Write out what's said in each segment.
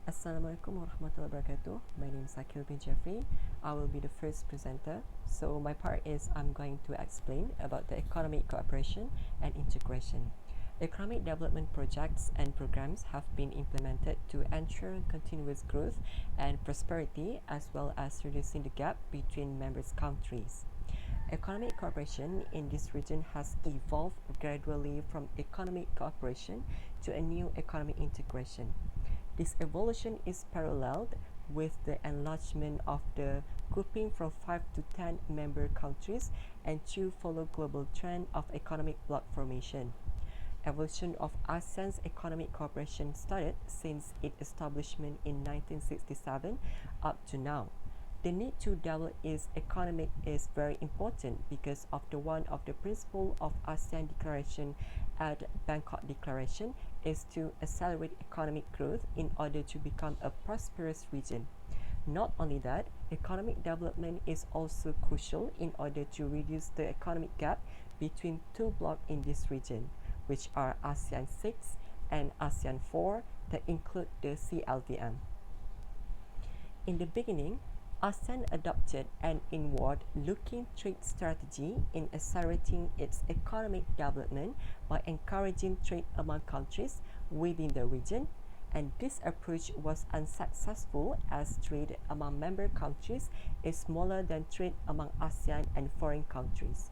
Assalamualaikum warahmatullahi wabarakatuh. My name is JEFFRY. I will be the first presenter. So my part is I'm going to explain about the economic cooperation and integration. Economic development projects and programs have been implemented to ensure continuous growth and prosperity, as well as reducing the gap between member countries. Economic cooperation in this region has evolved gradually from economic cooperation to a new economic integration. This evolution is paralleled with the enlargement of the grouping from 5 to 10 member countries and to follow global trend of economic bloc formation. Evolution of ASEAN's economic cooperation started since its establishment in 1967 up to now. The need to develop its economy is very important because of the one of the principle of ASEAN Declaration and Bangkok Declaration is to accelerate economic growth in order to become a prosperous region. Not only that, economic development is also crucial in order to reduce the economic gap between two blocs in this region, which are ASEAN 6 and ASEAN 4 that include the CLDM. In the beginning, ASEAN adopted an inward-looking trade strategy in accelerating its economic development by encouraging trade among countries within the region, and this approach was unsuccessful as trade among member countries is smaller than trade among ASEAN and foreign countries.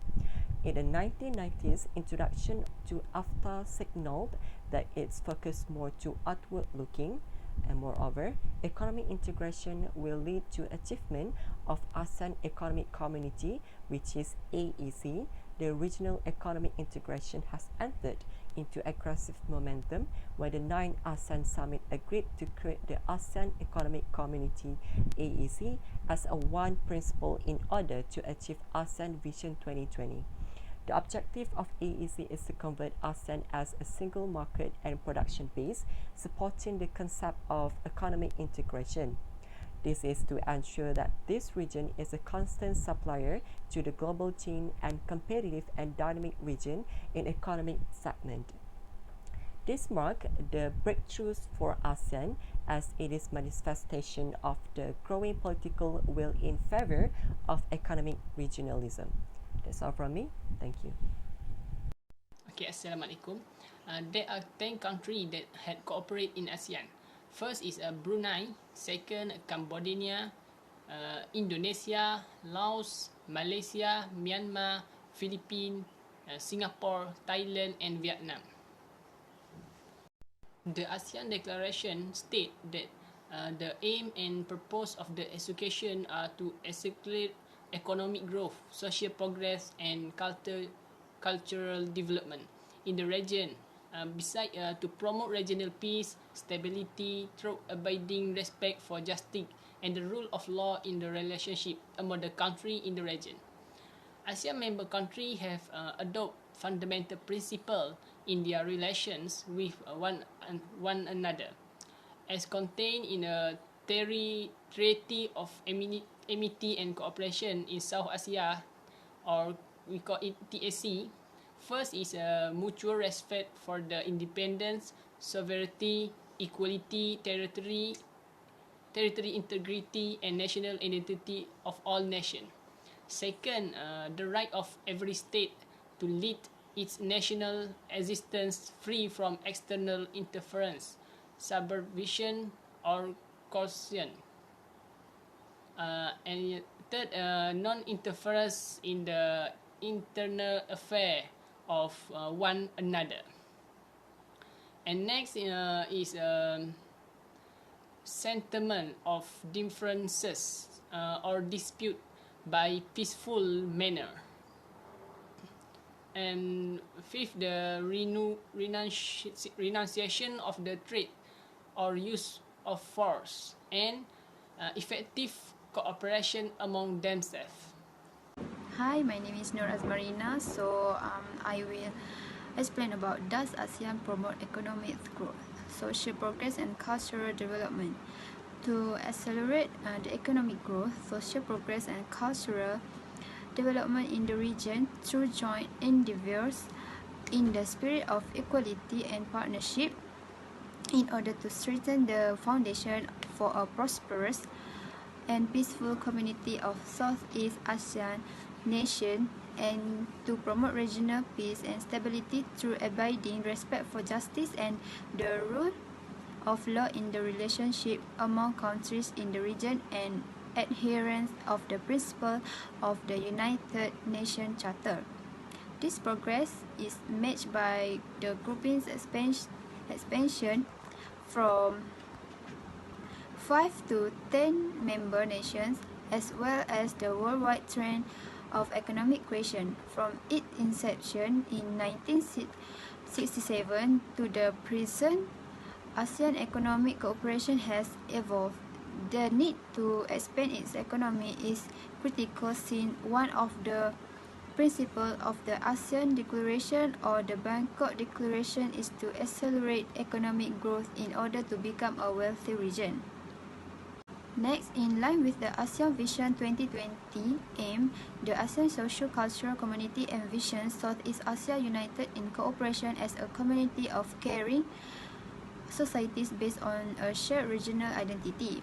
In the 1990s, introduction to AFTA signaled that it's focused more to outward-looking, and moreover, economic integration will lead to achievement of ASEAN Economic Community, which is AEC. The regional economic integration has entered into aggressive momentum where the 9 ASEAN summit agreed to create the ASEAN Economic Community AEC as a one principle in order to achieve ASEAN Vision 2020. The objective of AEC is to convert ASEAN as a single market and production base, supporting the concept of economic integration. This is to ensure that this region is a constant supplier to the global chain and competitive and dynamic region in economic segment. This marks the breakthroughs for ASEAN as it is manifestation of the growing political will in favor of economic regionalism. That's all from me. Thank you. Okay, Assalamualaikum. There are 10 countries that had cooperated in ASEAN. First is Brunei, second Cambodia, Indonesia, Laos, Malaysia, Myanmar, Philippines, Singapore, Thailand and Vietnam. The ASEAN Declaration states that the aim and purpose of the association are to accelerate economic growth, social progress and cultural development in the region. Besides to promote regional peace, stability through abiding respect for justice and the rule of law in the relationship among the country in the region. ASEAN member countries have adopted fundamental principles in their relations with one another, as contained in a Treaty of Amity and Cooperation in South Asia, or we call it TAC. First is mutual respect for the independence, sovereignty, equality, territory integrity, and national identity of all nations. Second, the right of every state to lead its national existence free from external interference, supervision, or coercion. And third, non-interference in the internal affair of one another. And next is settlement of differences or dispute by peaceful manner. And fifth, the renunciation of the threat or use of force and effective cooperation among themselves. Hi, my name is NADZMIE. So I will explain about does ASEAN promote economic growth, social progress and cultural development. To accelerate the economic growth, social progress and cultural development in the region through joint endeavors in the spirit of equality and partnership, in order to strengthen the foundation for a prosperous and peaceful community of Southeast Asian nations, and to promote regional peace and stability through abiding respect for justice and the rule of law in the relationship among countries in the region, and adherence of the principle of the United Nations Charter. This progress is matched by the grouping's expansion from 5 to 10 member nations, as well as the worldwide trend of economic creation from its inception in 1967 to the present. ASEAN economic cooperation has evolved. The need to expand its economy is critical, since one of the principles of the ASEAN Declaration or the Bangkok Declaration is to accelerate economic growth in order to become a wealthy region. Next, in line with the ASEAN Vision 2020 aim, the ASEAN Socio-Cultural Community envisions Southeast Asia united in cooperation as a community of caring societies based on a shared regional identity.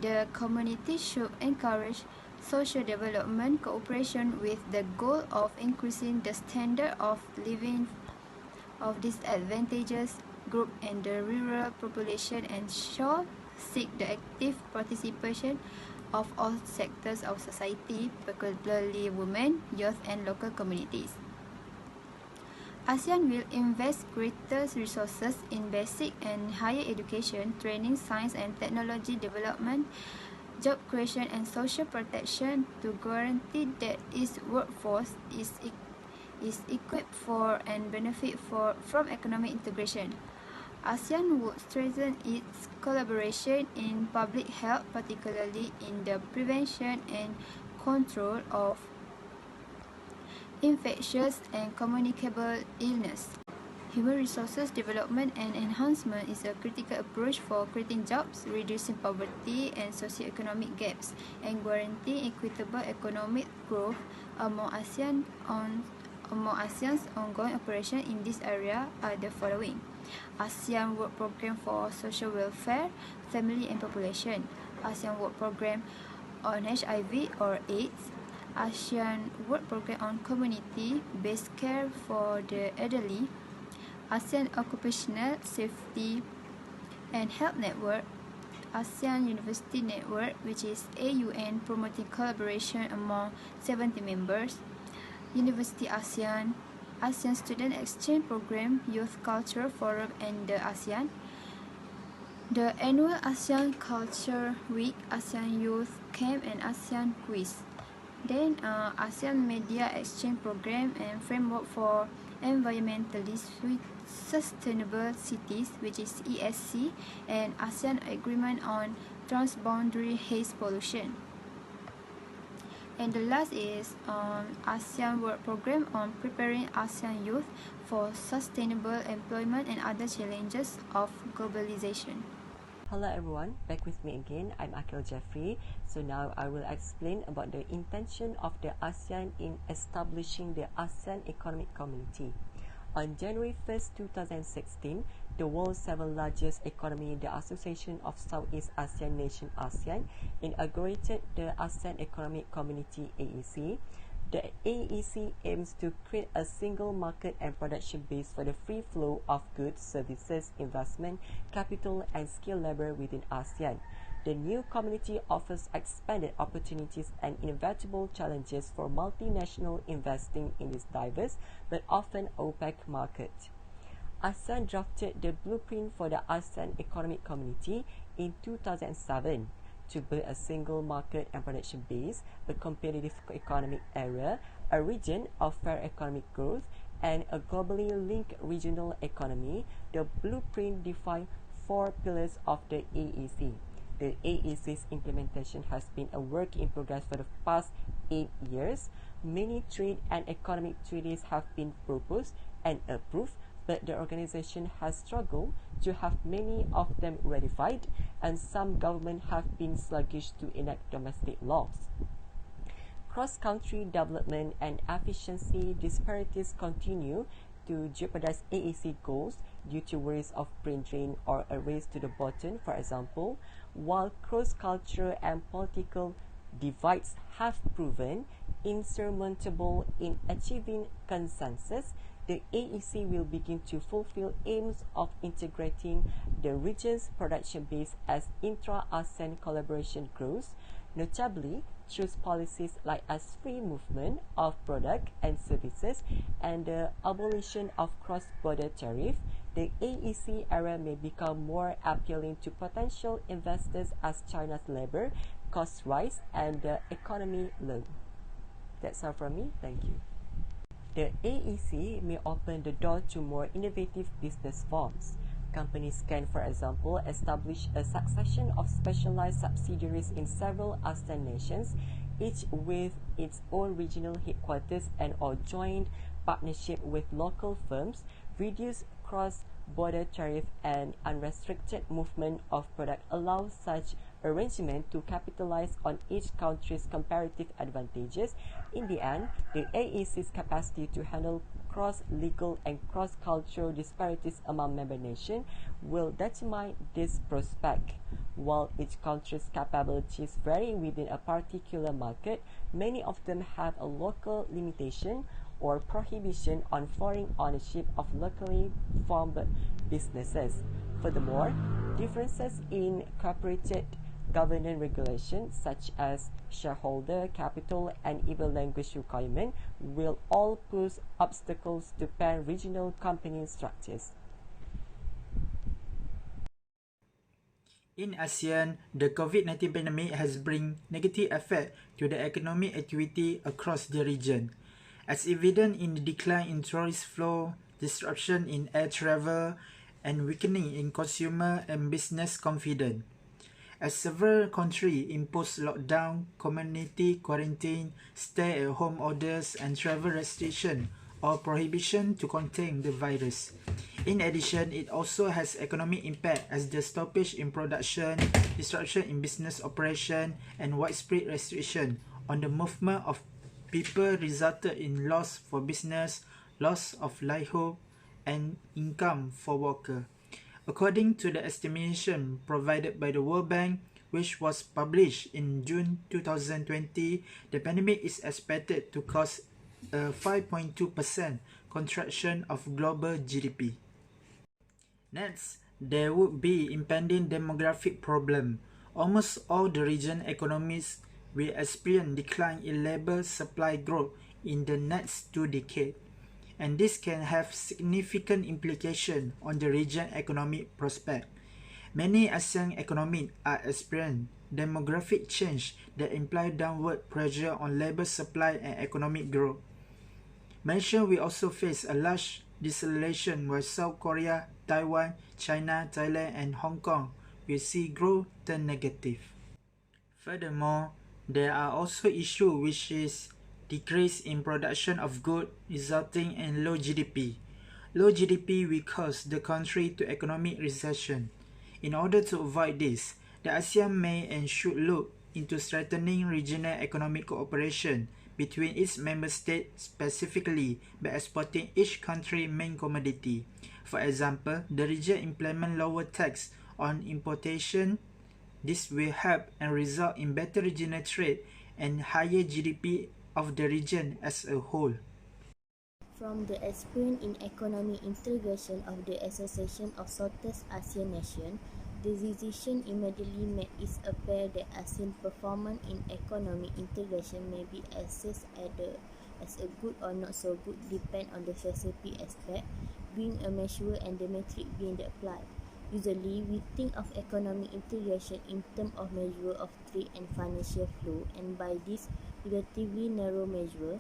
The community should encourage social development cooperation with the goal of increasing the standard of living of disadvantaged groups and the rural population, and shall seek the active participation of all sectors of society, particularly women, youth, and local communities. ASEAN will invest greater resources in basic and higher education, training, science and technology development, job creation and social protection to guarantee that its workforce is equipped for and benefit from economic integration. ASEAN would strengthen its collaboration in public health, particularly in the prevention and control of infectious and communicable illness. Human resources development and enhancement is a critical approach for creating jobs, reducing poverty and socioeconomic gaps, and guaranteeing equitable economic growth among ASEAN's ongoing operations in this area are the following: ASEAN Work Programme for Social Welfare, Family and Population, ASEAN Work Programme on HIV or AIDS, ASEAN Work Programme on Community-Based Care for the Elderly, ASEAN Occupational Safety and Health Network, ASEAN University Network, which is AUN, promoting collaboration among 70 members, University ASEAN, ASEAN Student Exchange Program, Youth Culture Forum and the ASEAN, the annual ASEAN Culture Week, ASEAN Youth Camp and ASEAN Quiz. Then ASEAN Media Exchange Program and Framework for Environmentally Sustainable Cities, which is ESC, and ASEAN Agreement on Transboundary Haze Pollution. And the last is ASEAN Work Programme on Preparing ASEAN Youth for Sustainable Employment and Other Challenges of Globalization. Hello everyone, back with me again. I'm JEFFRY. So now I will explain about the intention of the ASEAN in establishing the ASEAN Economic Community. On January 1st, 2016, the world's seventh largest economy, the Association of Southeast Asian Nations (ASEAN), inaugurated the ASEAN Economic Community (AEC). The AEC aims to create a single market and production base for the free flow of goods, services, investment, capital, and skilled labor within ASEAN. The new community offers expanded opportunities and inevitable challenges for multinational investing in this diverse but often opaque market. ASEAN drafted the blueprint for the ASEAN Economic Community in 2007 to build a single market and production base, a competitive economic area, a region of fair economic growth, and a globally linked regional economy. The blueprint defined 4 pillars of the AEC. The AEC's implementation has been a work in progress for the past 8 years. Many trade and economic treaties have been proposed and approved, but the organization has struggled to have many of them ratified, and some governments have been sluggish to enact domestic laws. Cross-country development and efficiency disparities continue, to jeopardize AEC goals due to worries of brain drain or a race to the bottom, for example, while cross-cultural and political divides have proven insurmountable in achieving consensus, the AEC will begin to fulfill aims of integrating the region's production base as intra-ASEAN collaboration grows, notably through policies like as free movement of product and services and the abolition of cross-border tariff. The AEC era may become more appealing to potential investors as China's labor costs rise and the economy low. That's all from me. Thank you. The AEC may open the door to more innovative business forms. Companies can, for example, establish a succession of specialized subsidiaries in several ASEAN nations, each with its own regional headquarters and or joint partnership with local firms, reduce cross-border tariff and unrestricted movement of product allow such arrangement to capitalize on each country's comparative advantages. In the end, the AEC's capacity to handle cross-legal and cross-cultural disparities among member nations will determine this prospect. While each country's capabilities vary within a particular market, many of them have a local limitation or prohibition on foreign ownership of locally formed businesses. Furthermore, differences in corporate governance regulations such as shareholder capital and even language requirement will all pose obstacles to pan-regional company structures. In ASEAN, the COVID-19 pandemic has bring negative effect to the economic activity across the region, as evident in the decline in tourist flow, disruption in air travel, and weakening in consumer and business confidence. As several countries impose lockdown, community quarantine, stay-at-home orders, and travel restriction or prohibition to contain the virus. In addition, it also has economic impact as the stoppage in production, disruption in business operation, and widespread restriction on the movement of people resulted in loss for business, loss of livelihood, and income for workers. According to the estimation provided by the World Bank, which was published in June 2020, the pandemic is expected to cause a 5.2% contraction of global GDP. Next, there would be impending demographic problem. Almost all the region economies will experience decline in labor supply growth in the next 2 decades, and this can have significant implications on the region economic prospect. Many ASEAN economies are experiencing demographic change that imply downward pressure on labor supply and economic growth. Malaysia will also face a large deceleration while South Korea, Taiwan, China, Thailand, and Hong Kong will see growth turn negative. Furthermore, there are also issues which is decrease in production of goods resulting in low GDP. Low GDP will cause the country to economic recession. In order to avoid this, the ASEAN may and should look into strengthening regional economic cooperation between its member states, specifically by exporting each country's main commodity. For example, the region implement lower tax on importation. This will help and result in better regional trade and higher GDP of the region as a whole. From the experience in economic integration of the Association of Southeast Asian Nations, the decision immediately made is apparent that ASEAN performance in economic integration may be assessed either as a good or not so good, depend on the specific aspect, being a measure and the metric being applied. Usually, we think of economic integration in terms of measure of trade and financial flow, and by this relatively narrow measure,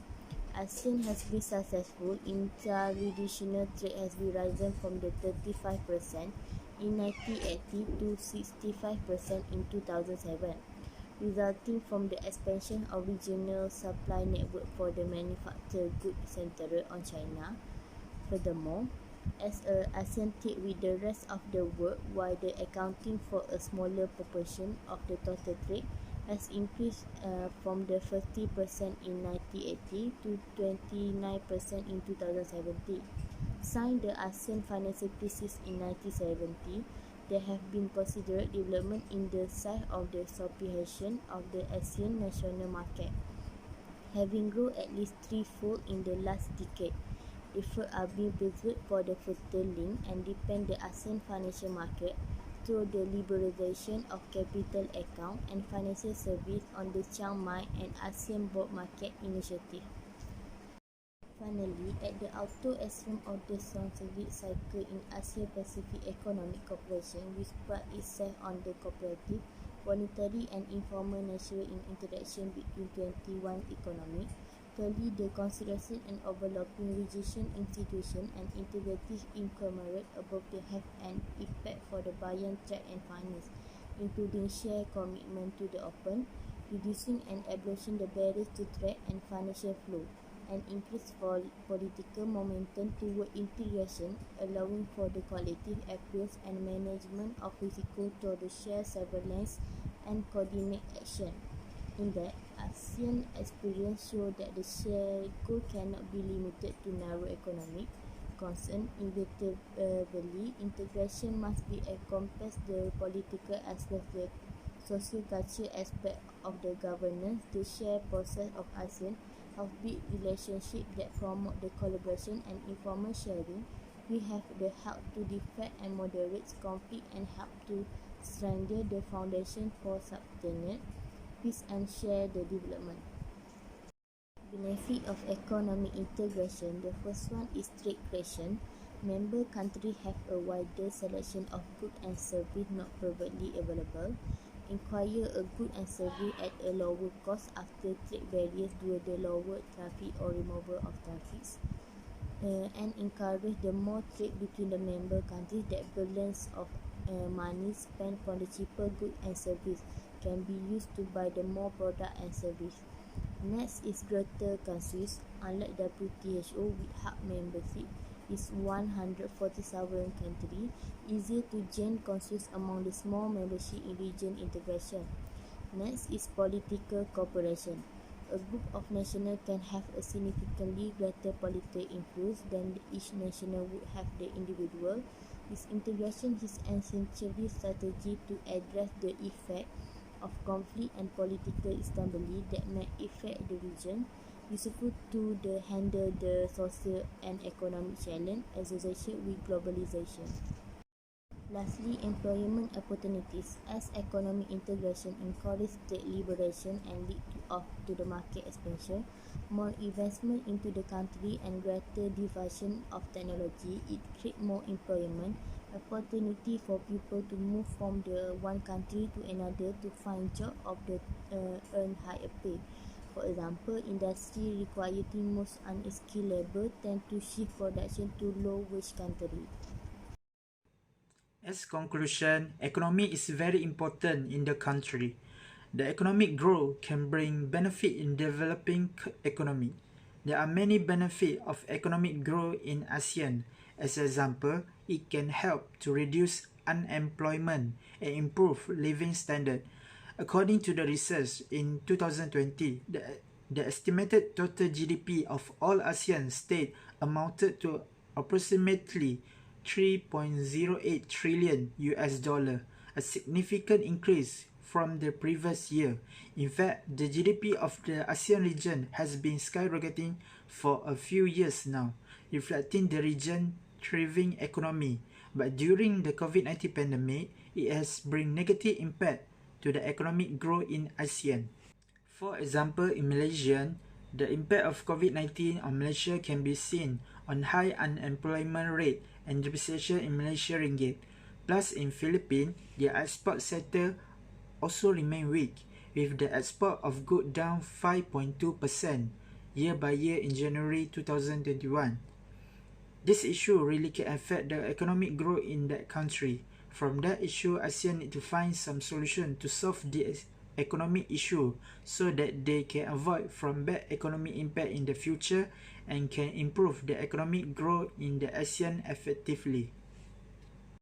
ASEAN has been successful. Intra-regional trade has been risen from the 35% in 1980 to 65% in 2007, resulting from the expansion of regional supply network for the manufactured goods centered on China. Furthermore, as ASEAN trade with the rest of the world, while the accounting for a smaller proportion of the total trade, has increased from the 30% in 1980 to 29% in 2017. Since the ASEAN financial crisis in 1970, there have been considerable development in the size of the sophistication of the ASEAN national market, having grown at least threefold in the last decade. Efforts are being pursued for the further link and deepen the ASEAN financial market through the liberalization of capital account and financial service on the Chiang Mai and ASEAN Board Market Initiative. Finally, at the outer extreme of the scientific cycle in Asia-Pacific Economic Cooperation, which prides itself on the cooperative, voluntary and informal nature in interaction between 21 economies, clearly the consideration and overlapping regional institution and integrative conglomerate above the have an effect for the buy-in trade and finance, including shared commitment to the open, reducing and abolishing the barriers to trade and financial flow, and increased political momentum toward integration, allowing for the collective approach and management of risks through the shared surveillance and coordinated action. In that, ASEAN experience shows that the shared goal cannot be limited to narrow economic concern. Inevitably, integration must be encompass the political as well as the socio-cultural aspect of the governance. The shared process of ASEAN of big relationships that promote the collaboration and informal sharing. We have the help to defect and moderate conflict and help to strengthen the foundation for sustained peace and share the development. Benefit of economic integration. The first one is trade creation. Member countries have a wider selection of goods and services not privately available. Acquire a good and service at a lower cost after trade barriers due to lower traffic or removal of traffic, and encourage the more trade between the member countries. That balance of money spent from the cheaper goods and service can be used to buy the more product and service. Next is greater countries. Unlike WHO with hub membership is 147 countries, easier to gain consensus among the small membership in region integration. Next is political cooperation. A group of nations can have a significantly greater political influence than each nation would have the individual. This integration is an essential strategy to address the effect of conflict and political instability that may affect the region, useful to handle the social and economic challenge associated with globalization. Lastly, employment opportunities. As economic integration encourages trade liberation and lead to the market expansion, more investment into the country and greater diffusion of technology, it creates more employment opportunity for people to move from the one country to another to find job of the earn higher pay. For example, industry requiring most unskilled labor tend to shift production to low-wage countries. As conclusion, economy is very important in the country. The economic growth can bring benefit in developing economy. There are many benefits of economic growth in ASEAN. As an example, it can help to reduce unemployment and improve living standard. According to the research in 2020, the estimated total GDP of all ASEAN states amounted to approximately $3.08 trillion, a significant increase from the previous year. In fact, the GDP of the ASEAN region has been skyrocketing for a few years now, reflecting the region's thriving economy. But during the COVID-19 pandemic, it has bring negative impact to the economic growth in ASEAN. For example, in Malaysia, the impact of COVID-19 on Malaysia can be seen on high unemployment rate and depreciation in Malaysia ringgit. Plus, in Philippines, the export sector also remain weak, with the export of goods down 5.2% year by year in January 2021. This issue really can affect the economic growth in that country. From that issue, ASEAN need to find some solution to solve the economic issue so that they can avoid from bad economic impact in the future and can improve the economic growth in the ASEAN effectively.